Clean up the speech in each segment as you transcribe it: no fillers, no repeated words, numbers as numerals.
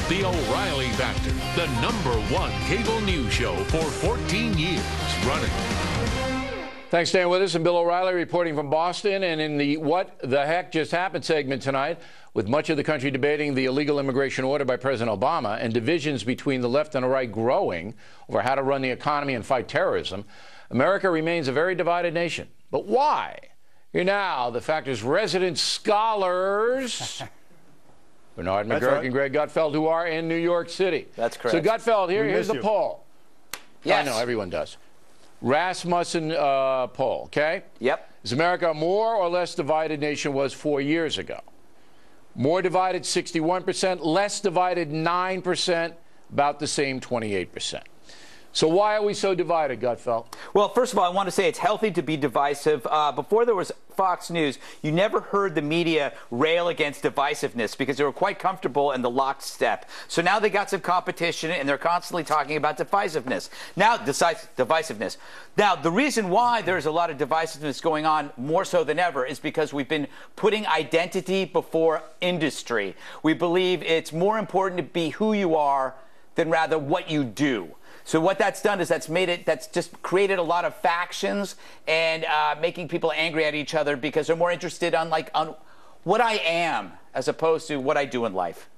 The O'Reilly Factor, the #1 cable news show for 14 years running. Thanks for staying with us. I'm Bill O'Reilly reporting from Boston. And in the What the Heck Just Happened segment tonight, with much of the country debating the illegal immigration order by President Obama and divisions between the left and the right growing over how to run the economy and fight terrorism, America remains a very divided nation. But why? Here now, the Factor's resident scholars, Bernard McGuirk and Greg Gutfeld, who are in New York City. That's correct. So, Gutfeld, here's the poll. Yes. I know, everyone does. Rasmussen poll, okay? Yep. Is America a more or less divided nation was 4 years ago? More divided, 61%. Less divided, 9%. About the same, 28%. So why are we so divided, Gutfeld? Well, first of all, I want to say it's healthy to be divisive. Before there was Fox News, you never heard the media rail against divisiveness because they were quite comfortable in the lockstep. So now they got some competition, and they're constantly talking about divisiveness. Now, divisiveness. Now, the reason why there's a lot of divisiveness going on more so than ever is because we've been putting identity before industry. We believe it's more important to be who you are than rather what you do. So what that's done is that's just created a lot of factions and making people angry at each other because they're more interested on what I am as opposed to what I do in life.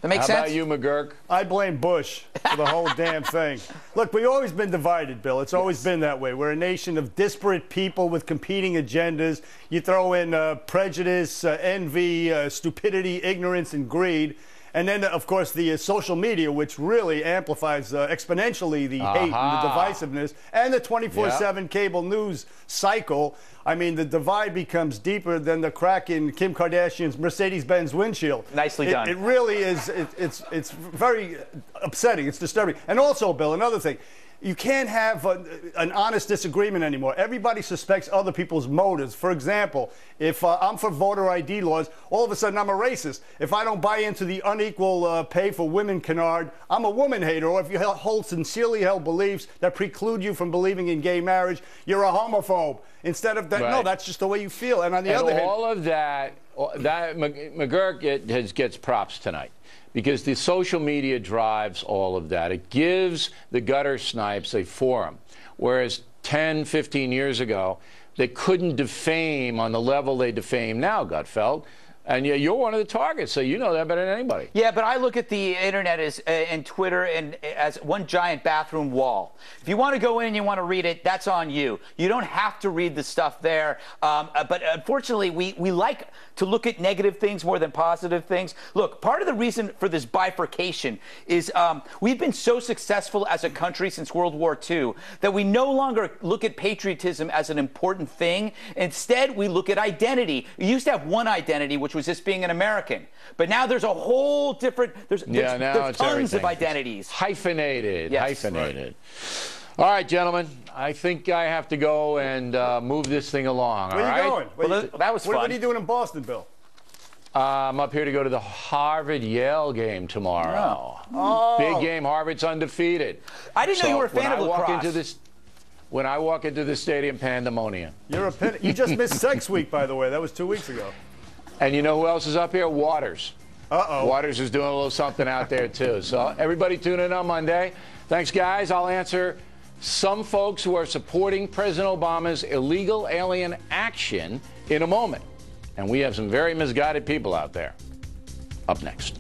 That makes sense? How about you, McGuirk? I blame Bush for the whole damn thing. Look, we've always been divided, Bill. It's always been that way. We're a nation of disparate people with competing agendas. You throw in prejudice, envy, stupidity, ignorance, and greed. And then, of course, the social media, which really amplifies exponentially the hate and the divisiveness, and the 24/7 cable news cycle. I mean, the divide becomes deeper than the crack in Kim Kardashian's Mercedes-Benz windshield. Nicely done. It really is. It's very upsetting. It's disturbing. And also, Bill, another thing. You can't have an honest disagreement anymore. Everybody suspects other people's motives. For example, if I'm for voter ID laws, all of a sudden I'm a racist. If I don't buy into the unequal pay for women canard, I'm a woman hater. Or if you hold sincerely held beliefs that preclude you from believing in gay marriage, you're a homophobe. Instead of that, no, that's just the way you feel. And on the other hand, all of that McGuirk gets props tonight. Because the social media drives all of that. It gives the gutter snipes a forum. Whereas 10, 15 years ago, they couldn't defame on the level they defame now, Gutfeld. And yeah, you're one of the targets, so you know that better than anybody. Yeah, but I look at the internet and Twitter as one giant bathroom wall. If you want to go in and you want to read it, that's on you. You don't have to read the stuff there. But unfortunately, we like to look at negative things more than positive things. Look, part of the reason for this bifurcation is we've been so successful as a country since World War II that we no longer look at patriotism as an important thing. Instead, we look at identity. We used to have one identity, which was just being an American. But now there's a whole different, there's tons of identities. It's hyphenated, yes. Hyphenated. Right. All right, gentlemen, I think I have to go and move this thing along, Where are you going? Well, that was fun. What are you doing in Boston, Bill? I'm up here to go to the Harvard-Yale game tomorrow. Oh. Big game. Harvard's undefeated. I didn't know you were a fan of lacrosse. When I walk into the stadium, pandemonium. You just missed Sex Week, by the way. That was 2 weeks ago. And you know who else is up here? Waters. Uh-oh. Waters is doing a little something out there, too. So everybody tune in on Monday. Thanks, guys. I'll answer some folks who are supporting President Obama's illegal alien action in a moment. And we have some very misguided people out there. Up next.